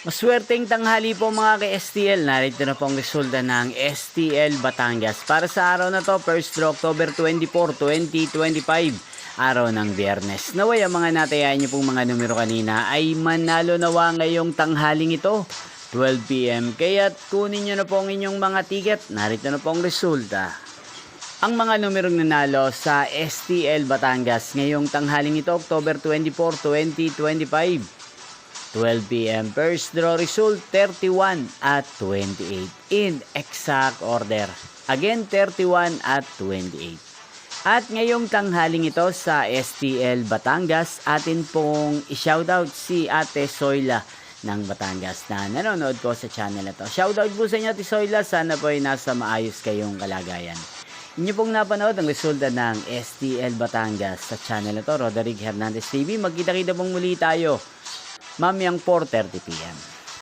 Maswerteng tanghali po mga ka-STL. Narito na po ang resulta ng STL Batangas. Para sa araw na to, 1st to October 24, 2025. Araw ng Biyernes. Naway ang mga natayaan niyo pong mga numero kanina ay manalo nawa ngayong tanghaling ito, 12 PM. Kaya't kunin niyo na po ang inyong mga ticket. Narito na po ang resulta. Ang mga numerong nanalo sa STL Batangas ngayong tanghaling ito, October 24, 2025. 12 PM. First draw result, 31 at 28. In exact order. Again, 31 at 28. At ngayong tanghaling ito sa STL Batangas, atin pong i-shoutout si Ate Soyla ng Batangas na nanonood ko sa channel na to. Shoutout po sa inyo, Ate Soyla. Sana po ay nasa maayos kayong kalagayan. Inyo pong napanood ang resulta ng STL Batangas sa channel na to, Roderick Hernandez TV. Magkita-kita pong muli tayo mamayang 4:30 PM.